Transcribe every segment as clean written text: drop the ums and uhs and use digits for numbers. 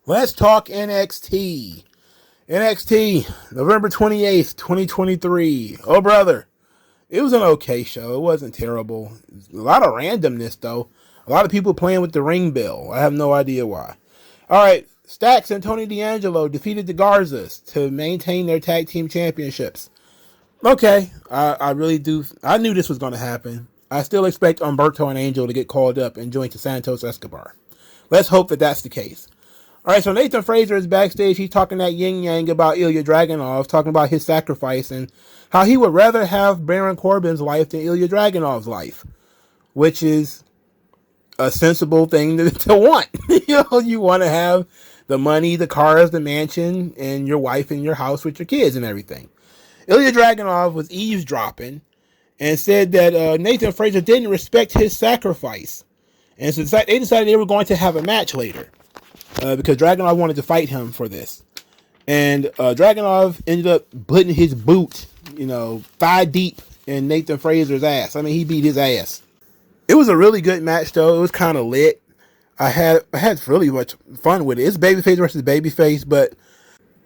Let's talk NXT. NXT, November 28th, 2023. Oh, brother. It was an okay show. It wasn't terrible. A lot of randomness, though. A lot of people playing with the ring bell. I have no idea why. All right. Stax and Tony D'Angelo defeated the Garzas to maintain their tag team championships. Okay. I really do. I knew this was going to happen. I still expect Humberto and Angel to get called up and join to Santos Escobar. Let's hope that that's the case. All right, so Nathan Frazer is backstage. He's talking that yin-yang about Ilya Dragunov, talking about his sacrifice and how he would rather have Baron Corbin's life than Ilya Dragunov's life, which is a sensible thing to want. You want to have the money, the cars, the mansion, and your wife in your house with your kids and everything. Ilya Dragunov was eavesdropping and said that Nathan Frazer didn't respect his sacrifice. And so they decided they were going to have a match later. Because Dragunov wanted to fight him for this. And Dragunov ended up putting his boot, thigh deep in Nathan Frazer's ass. I mean, he beat his ass. It was a really good match, though. It was kind of lit. I had really much fun with it. It's babyface versus babyface, but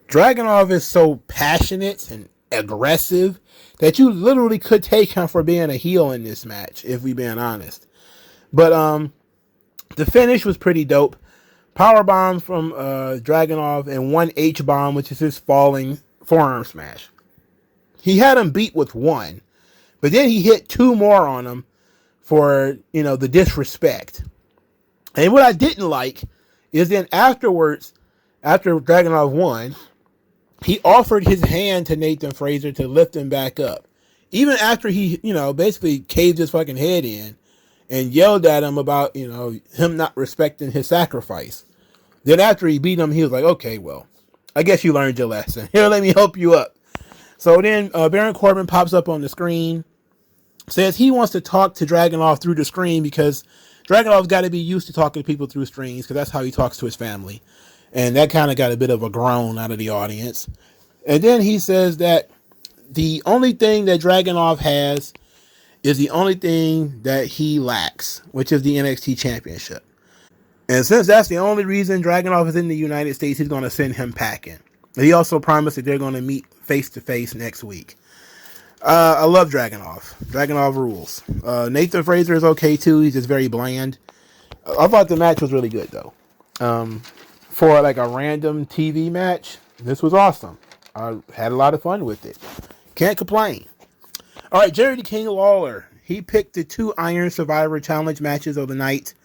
Dragunov is so passionate and aggressive that you literally could take him for being a heel in this match, if we're being honest. But the finish was pretty dope. Power bomb from Dragunov and one H-bomb, which is his falling forearm smash. He had him beat with one, but then he hit two more on him for, the disrespect. And what I didn't like is then afterwards, after Dragunov won, he offered his hand to Nathan Frazer to lift him back up. Even after he, basically caved his fucking head in and yelled at him about, him not respecting his sacrifice. Then after he beat him, he was like, okay, well, I guess you learned your lesson. Here, let me help you up. So then Baron Corbin pops up on the screen, says he wants to talk to Dragunov through the screen because Dragunov's got to be used to talking to people through screens because that's how he talks to his family. And that kind of got a bit of a groan out of the audience. And then he says that the only thing that Dragunov has is the only thing that he lacks, which is the NXT Championship. And since that's the only reason Dragunov is in the United States, he's going to send him packing. He also promised that they're going to meet face-to-face next week. I love Dragunov. Dragunov rules. Nathan Frazer is okay, too. He's just very bland. I thought the match was really good, though. For like a random TV match, this was awesome. I had a lot of fun with it. Can't complain. All right, Jerry the King Lawler. He picked the 2 Iron Survivor Challenge matches of the night.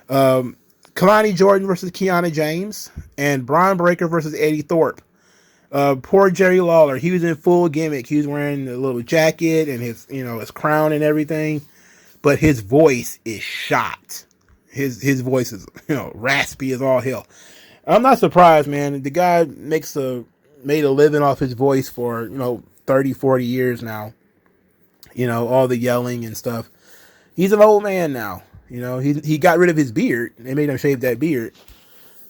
Kalani Jordan versus Kiana James, and Braun Breaker versus Eddie Thorpe. Poor Jerry Lawler. He was in full gimmick. He was wearing a little jacket and his, his crown and everything, but his voice is shot. His voice is, raspy as all hell. I'm not surprised, man. The guy made a living off his voice for, 30, 40 years now. All the yelling and stuff. He's an old man now. He got rid of his beard. They made him shave that beard.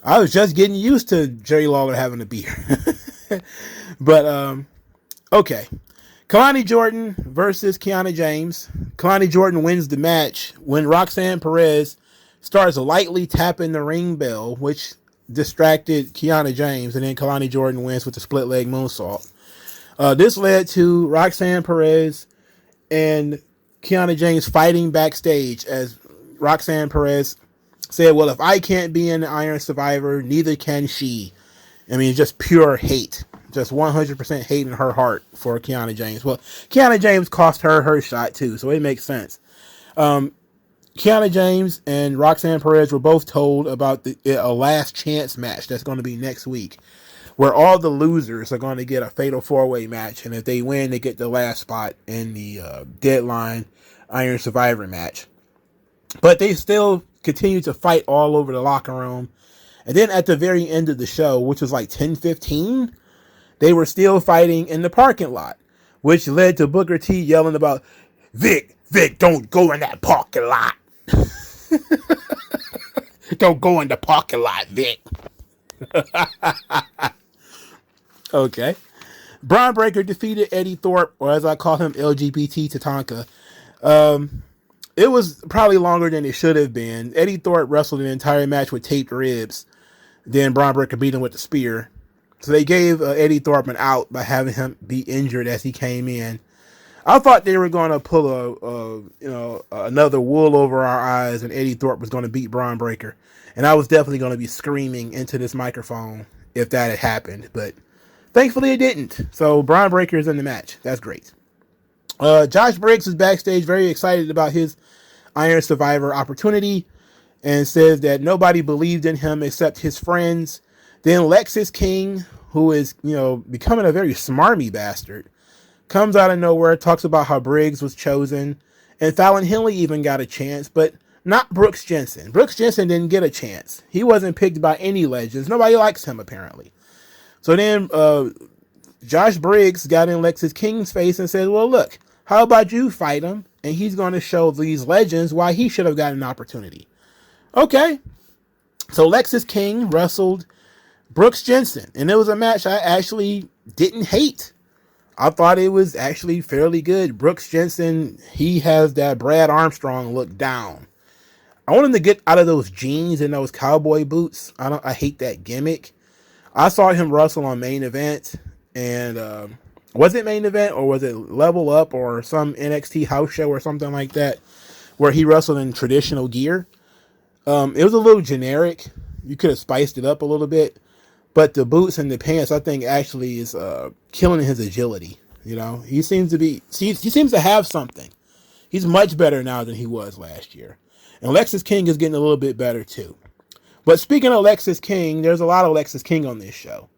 I was just getting used to Jerry Lawler having a beard. But, okay. Kalani Jordan versus Kiana James. Kalani Jordan wins the match when Roxanne Perez starts lightly tapping the ring bell, which distracted Kiana James, and then Kalani Jordan wins with the split leg moonsault. This led to Roxanne Perez and Kiana James fighting backstage as Roxanne Perez said, well, if I can't be in the Iron Survivor, neither can she. I mean, just pure hate. Just 100% hate in her heart for Kiana James. Well, Kiana James cost her shot, too, so it makes sense. Kiana James and Roxanne Perez were both told about a last chance match that's going to be next week, where all the losers are going to get a fatal 4-way match, and if they win, they get the last spot in the deadline Iron Survivor match. But they still continue to fight all over the locker room. And then at the very end of the show, which was like 10:15, they were still fighting in the parking lot, which led to Booker T yelling about, Vic, don't go in that parking lot. Don't go in the parking lot, Vic. Okay. Braun Breaker defeated Eddie Thorpe, or as I call him, LGBT Tatanka. It was probably longer than it should have been. Eddie Thorpe wrestled an entire match with taped ribs. Then Braun Breaker beat him with the spear. So they gave Eddie Thorpe an out by having him be injured as he came in. I thought they were going to pull another wool over our eyes, and Eddie Thorpe was going to beat Braun Breaker, and I was definitely going to be screaming into this microphone if that had happened. But thankfully it didn't. So Braun Breaker is in the match. That's great. Josh Briggs is backstage, very excited about his Iron Survivor opportunity, and says that nobody believed in him except his friends. Then Lexis King, who is, becoming a very smarmy bastard, comes out of nowhere, talks about how Briggs was chosen, and Fallon Henley even got a chance, but not Brooks Jensen. Brooks Jensen didn't get a chance. He wasn't picked by any legends. Nobody likes him, apparently. So then Josh Briggs got in Lexis King's face and said, well, look, how about you fight him, and he's going to show these legends why he should have gotten an opportunity. Okay. So Lexis King wrestled Brooks Jensen, and it was a match I actually didn't hate. I thought it was actually fairly good. Brooks Jensen, he has that Brad Armstrong look down. I want him to get out of those jeans and those cowboy boots. I hate that gimmick. I saw him wrestle on Main Event, and was it Main Event or was it Level Up or some NXT house show or something like that, where he wrestled in traditional gear. It was a little generic. You could have spiced it up a little bit. But the boots and the pants, I think, actually is killing his agility. He seems to have something. He's much better now than he was last year. And Lexis King is getting a little bit better too. But speaking of Lexis King, there's a lot of Lexis King on this show.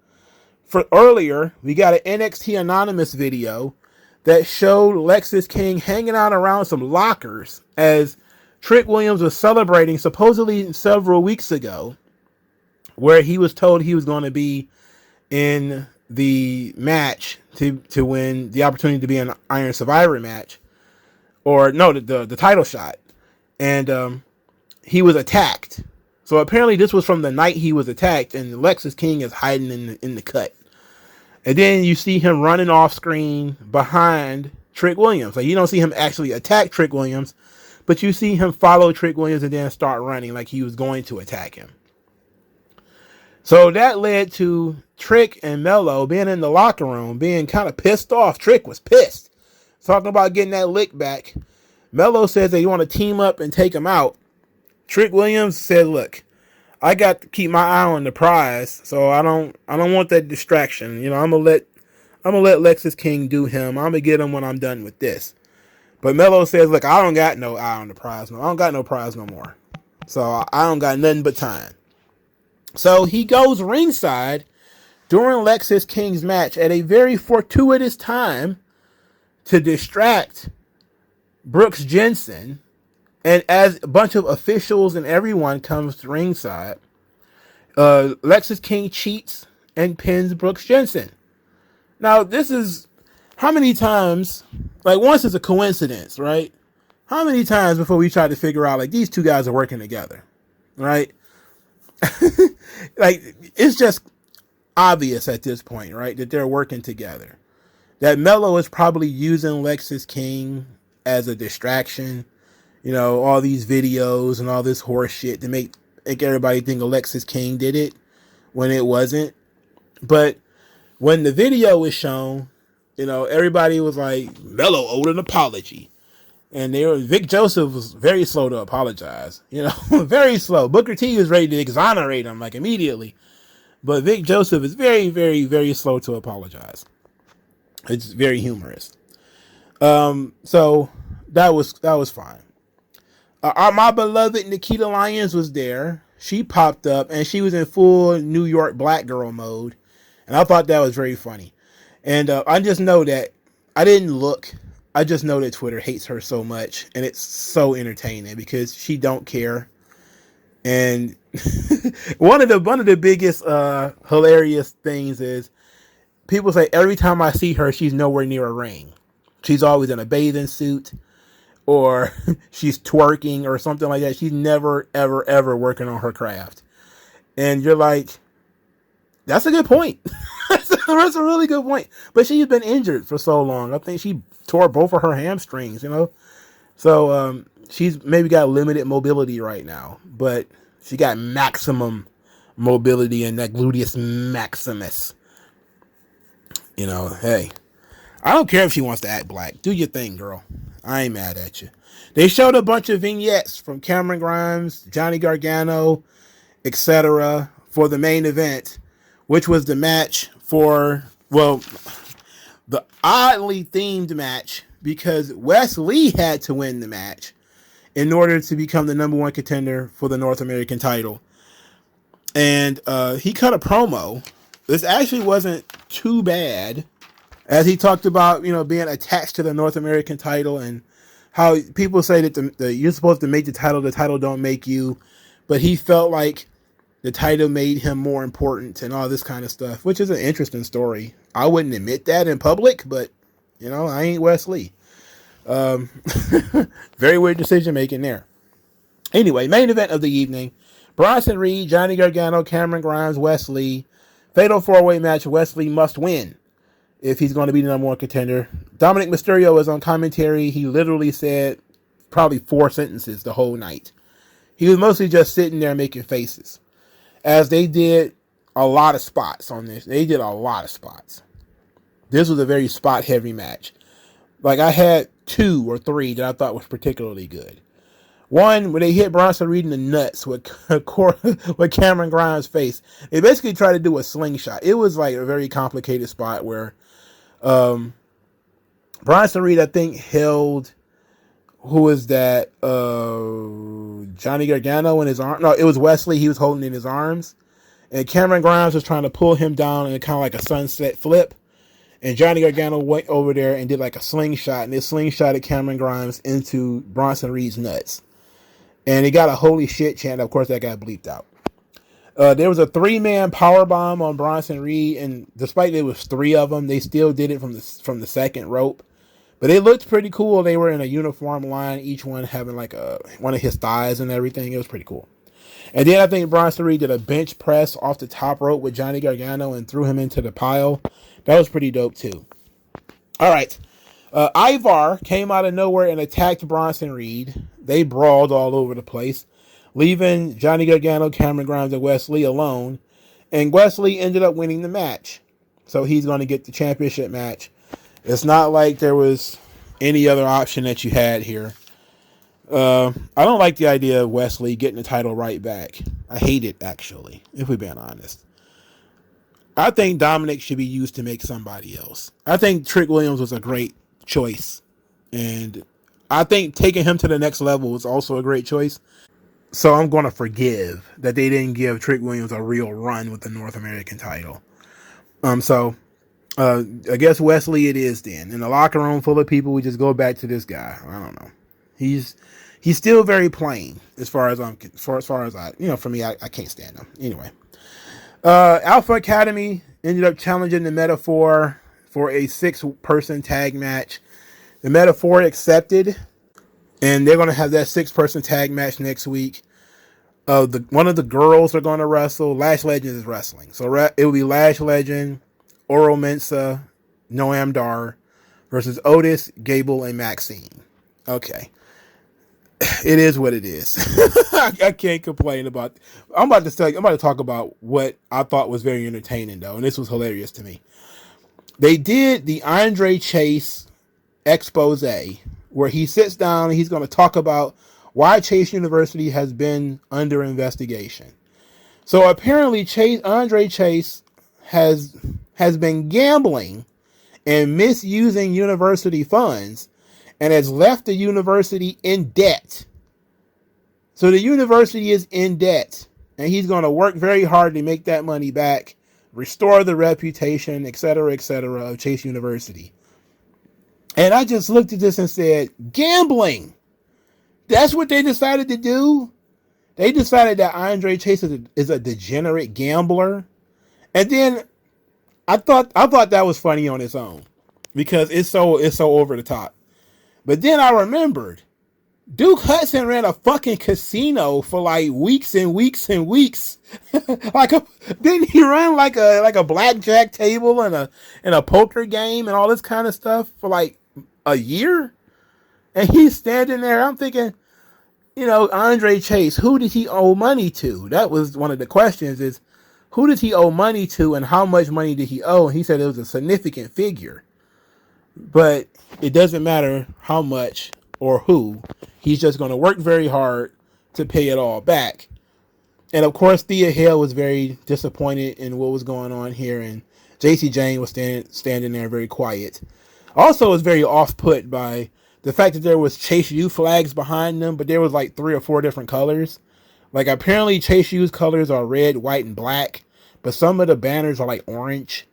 For earlier, we got an NXT Anonymous video that showed Lexis King hanging out around some lockers as Trick Williams was celebrating supposedly several weeks ago, where he was told he was going to be in the match to win the opportunity to be in an Iron Survivor match, or no, the title shot, and he was attacked. So apparently this was from the night he was attacked, and Lexis King is hiding in the cut. And then you see him running off screen behind Trick Williams. Like, you don't see him actually attack Trick Williams, but you see him follow Trick Williams and then start running like he was going to attack him. So that led to Trick and Mello being in the locker room, being kind of pissed off. Trick was pissed, talking about getting that lick back. Mello says they want to team up and take him out. Trick Williams said, look, I got to keep my eye on the prize, so I don't want that distraction. I'm gonna let Lexis King do him. I'm gonna get him when I'm done with this. But Mello says, look, I don't got no eye on the prize. No, I don't got no prize no more. So I don't got nothing but time. So he goes ringside during Lexis King's match at a very fortuitous time to distract Brooks Jensen. And as a bunch of officials and everyone comes to ringside, Lexis King cheats and pins Brooks Jensen. Now, this is how many times, like, once is a coincidence, right? How many times before we try to figure out, like, these two guys are working together, right? Like, it's just obvious at this point, right, that they're working together. That Mello is probably using Lexis King as a distraction. All these videos and all this horse shit to make everybody think Alexis King did it when it wasn't. But when the video was shown, everybody was like, Mello owed an apology. And Vic Joseph was very slow to apologize. Very slow. Booker T was ready to exonerate him like immediately. But Vic Joseph is very, very, very slow to apologize. It's very humorous. So that was fine. My beloved Nikita Lyons was there. She popped up and she was in full New York black girl mode. And I thought that was very funny. And I just know that I didn't look. I just know that Twitter hates her so much. And it's so entertaining because she don't care. And one of the biggest hilarious things is people say every time I see her, she's nowhere near a ring. She's always in a bathing suit. Or she's twerking or something like that. She's never, ever, ever working on her craft. And you're like, that's a good point. That's a really good point. But she's been injured for so long. I think she tore both of her hamstrings, So she's maybe got limited mobility right now. But she got maximum mobility and that gluteus maximus. You know, hey, I don't care if she wants to act black. Do your thing, girl. I ain't mad at you. They showed a bunch of vignettes from Cameron Grimes, Johnny Gargano, etc. for the main event, which was the match for, well, the oddly themed match, because Wes Lee had to win the match in order to become the number one contender for the North American title. And he cut a promo. This actually wasn't too bad, as he talked about, you know, being attached to the North American title and how people say that you're supposed to make the title don't make you, but he felt like the title made him more important and all this kind of stuff, which is an interesting story. I wouldn't admit that in public, but, you know, I ain't Wes Lee. Very weird decision making there. Anyway, main event of the evening: Bronson Reed, Johnny Gargano, Cameron Grimes, Wes Lee. Fatal 4-way match. Wes Lee must win if he's going to be the number one contender. Dominic Mysterio was on commentary. He literally said probably 4 sentences the whole night. He was mostly just sitting there making faces, as they did a lot of spots on this. They did a lot of spots. This was a very spot-heavy match. Like, I had 2 or 3 that I thought was particularly good. One, where they hit Bronson Reed in the nuts with Cameron Grimes' face. They basically tried to do a slingshot. It was like a very complicated spot where Bronson Reed, I think, held, who was that? Johnny Gargano in his arm. No, it was Wes Lee. He was holding in his arms. And Cameron Grimes was trying to pull him down in kind of like a sunset flip. And Johnny Gargano went over there and did like a slingshot. And they slingshotted Cameron Grimes into Bronson Reed's nuts. And he got a holy shit chant. Of course, that got bleeped out. There was a 3-man powerbomb on Bronson Reed. And despite there was 3 of them, they still did it from the second rope. But it looked pretty cool. They were in a uniform line, each one having like one of his thighs and everything. It was pretty cool. And then I think Bronson Reed did a bench press off the top rope with Johnny Gargano and threw him into the pile. That was pretty dope too. All right. Ivar came out of nowhere and attacked Bronson Reed. They brawled all over the place, leaving Johnny Gargano, Cameron Grimes, and Wes Lee alone. And Wes Lee ended up winning the match. So he's going to get the championship match. It's not like there was any other option that you had here. I don't like the idea of Wes Lee getting the title right back. I hate it, actually, if we're being honest. I think Dominic should be used to make somebody else. I think Trick Williams was a great choice. And I think taking him to the next level was also a great choice. So I'm going to forgive that they didn't give Trick Williams a real run with the North American title. I guess Wes Lee it is then. In a locker room full of people, we just go back to this guy. I don't know. He's still very plain as far as I, you know, for me, I can't stand him. Anyway. Alpha Academy ended up challenging the Metaphor for a 6-person tag match. The Metaphor accepted, and they're going to have that 6-person tag match next week. One of the girls are going to wrestle. Lash Legend is wrestling. So it will be Lash Legend, Oro Mensah, Noam Dar versus Otis, Gable, and Maxine. Okay. It is what it is. I can't complain about. I'm about to talk about what I thought was very entertaining though, and this was hilarious to me. They did the Andre Chase expose where he sits down and he's going to talk about why Chase University has been under investigation. So apparently Andre Chase has been gambling and misusing university funds and has left the university in debt. So the university is in debt, and he's going to work very hard to make that money back, restore the reputation, etc., of Chase University. And I just looked at this and said, gambling. That's what they decided to do. They decided that Andre Chase is a degenerate gambler. And then I thought that was funny on its own because it's so over the top. But then I remembered Duke Hudson ran a fucking casino for like weeks and weeks and weeks. Didn't he run like a blackjack table and a poker game and all this kind of stuff for like a year? And he's standing there. I'm thinking, you know, Andre Chase, who did he owe money to? That was one of the questions. Is who did he owe money to and how much money did he owe? And he said it was a significant figure. But it doesn't matter how much or who. He's just going to work very hard to pay it all back. And of course, Thea Hale was very disappointed in what was going on here. And JC Jane was standing there very quiet. Also was very off-put by the fact that there was Chase U flags behind them, but there was like 3 or 4 different colors. Like apparently Chase U's colors are red, white, and black, but some of the banners are like orange.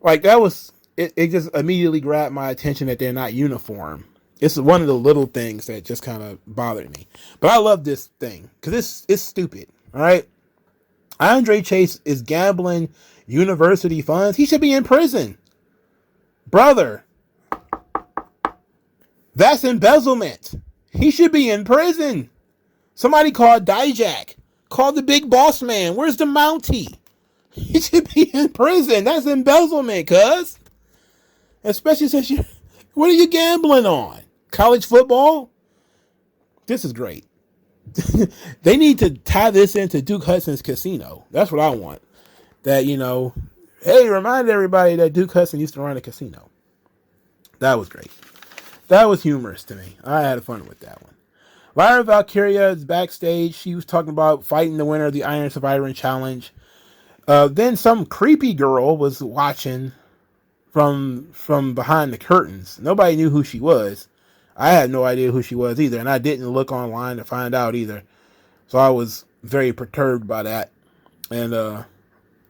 Like that was, it just immediately grabbed my attention that they're not uniform. It's one of the little things that just kind of bothered me. But I love this thing because it's stupid. All right. Andre Chase is gambling university funds. He should be in prison. Brother, that's embezzlement. He should be in prison. Somebody called Dijak. Call the big boss man. Where's the Mountie? He should be in prison. That's embezzlement, cuz. Especially since you... What are you gambling on? College football? This is great. They need to tie this into Duke Hudson's casino. That's what I want. That, you know... Hey, remind everybody that Duke Hudson used to run a casino. That was great. That was humorous to me. I had fun with that one. Lyra Valkyria is backstage. She was talking about fighting the winner of the Iron Survivor Challenge. Then some creepy girl was watching from behind the curtains. Nobody knew who she was. I had no idea who she was either, and I didn't look online to find out either. So I was very perturbed by that. And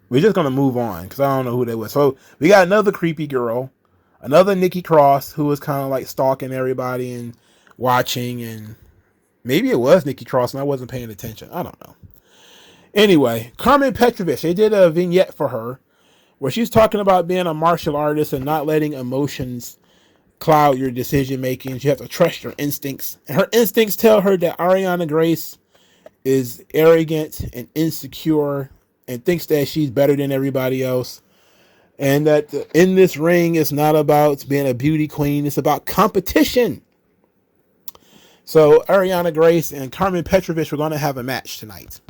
we're just going to move on because I don't know who they was. So we got another creepy girl, another Nikki Cross, who was kind of like stalking everybody and watching, and maybe it was Nikki Cross and I wasn't paying attention. I don't know. Anyway, Carmen Petrovich, they did a vignette for her where she's talking about being a martial artist and not letting emotions cloud your decision making. You have to trust your instincts. And her instincts tell her that Ariana Grace is arrogant and insecure and thinks that she's better than everybody else. And that in this ring, it's not about being a beauty queen. It's about competition. So Ariana Grace and Carmen Petrovich were going to have a match tonight.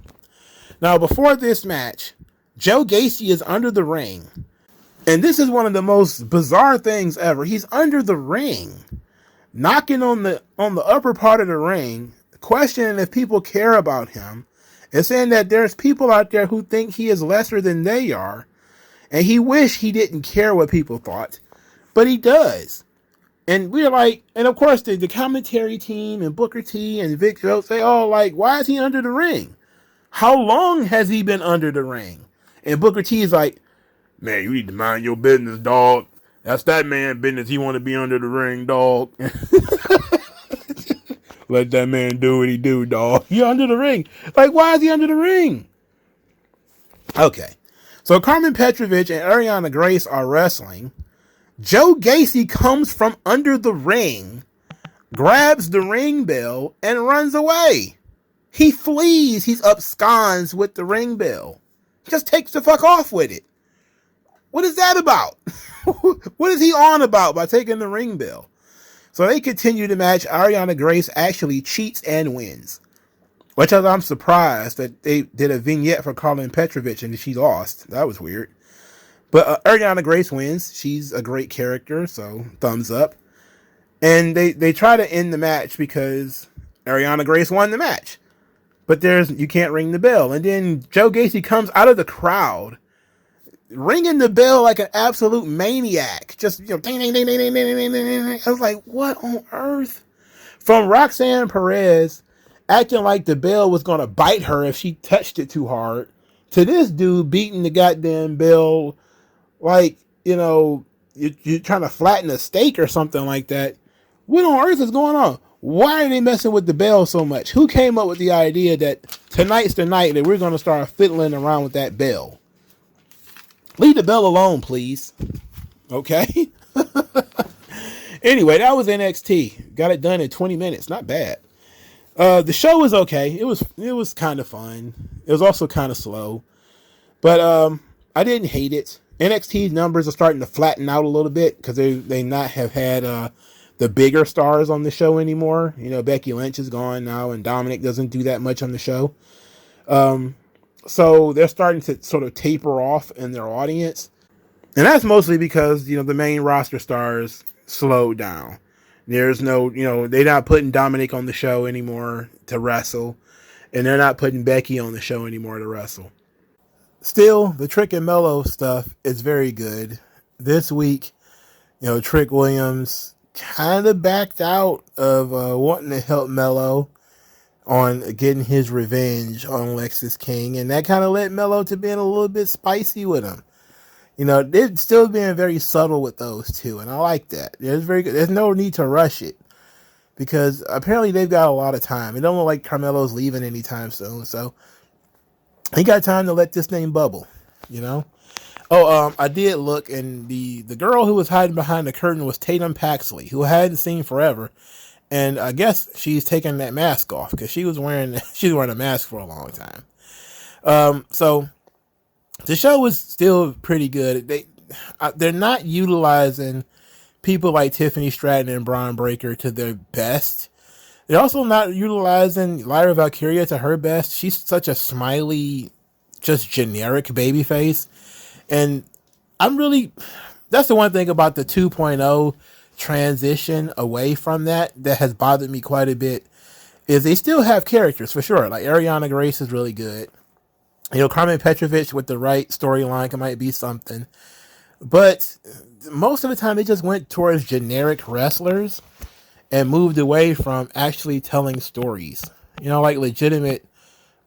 Now, before this match, Joe Gacy is under the ring. And this is one of the most bizarre things ever. He's under the ring, knocking on the upper part of the ring, questioning if people care about him, and saying that there's people out there who think he is lesser than they are. And he wished he didn't care what people thought, but he does. And we're like, and of course the commentary team and Booker T and Vic Joe say, oh, like, why is he under the ring? How long has he been under the ring? And Booker T is like, man, you need to mind your business, dog. That's that man business. He want to be under the ring, dog. Let that man do what he do, dog. You're under the ring. Like, why is he under the ring? Okay. So Carmen Petrovich and Ariana Grace are wrestling. Joe Gacy comes from under the ring, grabs the ring bell, and runs away. He flees. He's absconds with the ring bell. Just takes the fuck off with it. What is that about? What is he on about by taking the ring bell? So they continue the match. Ariana Grace actually cheats and wins. Which I'm surprised that they did a vignette for Carmen Petrovich and she lost. That was weird. But Ariana Grace wins. She's a great character, so thumbs up. And they try to end the match because Ariana Grace won the match. But you can't ring the bell. And then Joe Gacy comes out of the crowd, ringing the bell like an absolute maniac. Just, you know, ding, ding, ding, ding, ding, ding, ding, ding. I was like, what on earth? From Roxanne Perez acting like the bell was going to bite her if she touched it too hard, to this dude beating the goddamn bell like, you know, you're trying to flatten a steak or something like that. What on earth is going on? Why are they messing with the bell so much? Who came up with the idea that tonight's the night that we're going to start fiddling around with that bell? Leave the bell alone, please. Okay? Anyway, that was NXT. Got it done in 20 minutes. Not bad. The show was okay. It was kind of fun. It was also kind of slow. But I didn't hate it. NXT's numbers are starting to flatten out a little bit because they not have had the bigger stars on the show anymore. You know, Becky Lynch is gone now, and Dominic doesn't do that much on the show. So they're starting to sort of taper off in their audience. And that's mostly because, the main roster stars slowed down. There's no, they're not putting Dominic on the show anymore to wrestle. And they're not putting Becky on the show anymore to wrestle. Still, the Trick and Mello stuff is very good. This week, Trick Williams kind of backed out of wanting to help Mello on getting his revenge on Lexis King. And that kind of led Mello to being a little bit spicy with him. They're still being very subtle with those two, and I like that. There's no need to rush it, because apparently they've got a lot of time. It don't look like Carmelo's leaving anytime soon, so he got time to let this thing bubble, Oh, I did look, and the girl who was hiding behind the curtain was Tatum Paxley, who I hadn't seen forever, and I guess she's taking that mask off, because she was wearing a mask for a long time. So the show was still pretty good. They're not utilizing people like Tiffany Stratton and Braun Breaker to their best. They're also not utilizing Lyra Valkyria to her best. She's such a smiley, just generic babyface. And that's the one thing about the 2.0 transition away from that has bothered me quite a bit, is they still have characters for sure. Like Ariana Grace is really good. Carmen Petrovich with the right storyline might be something. But most of the time, they just went towards generic wrestlers and moved away from actually telling stories. Like legitimate,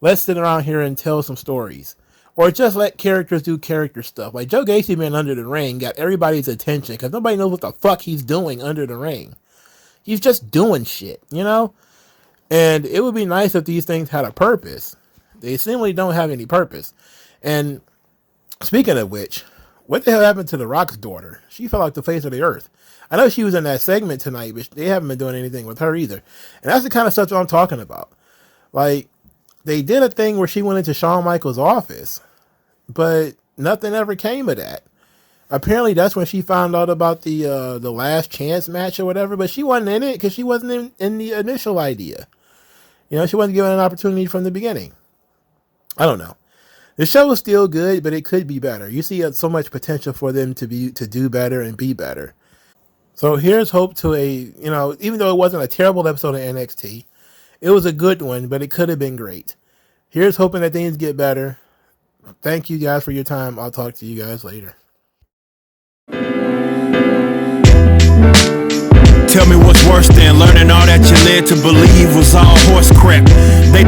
let's sit around here and tell some stories. Or just let characters do character stuff. Like Joe Gacy being under the ring got everybody's attention because nobody knows what the fuck he's doing under the ring. He's just doing shit, And it would be nice if these things had a purpose. They seemingly don't have any purpose. And speaking of which, what the hell happened to The Rock's daughter? She fell off the face of the earth. I know she was in that segment tonight, but they haven't been doing anything with her either. And that's the kind of stuff that I'm talking about. Like, they did a thing where she went into Shawn Michaels' office, but nothing ever came of that. Apparently, that's when she found out about the last chance match or whatever, but she wasn't in it because she wasn't in the initial idea. She wasn't given an opportunity from the beginning. I don't know. The show is still good, but it could be better. You see so much potential for them to do better and be better. So here's hope to even though it wasn't a terrible episode of NXT, it was a good one, but it could have been great. Here's hoping that things get better. Thank you guys for your time. I'll talk to you guys later. Tell me what's worse than learning all that you led to believe was all horse crap. They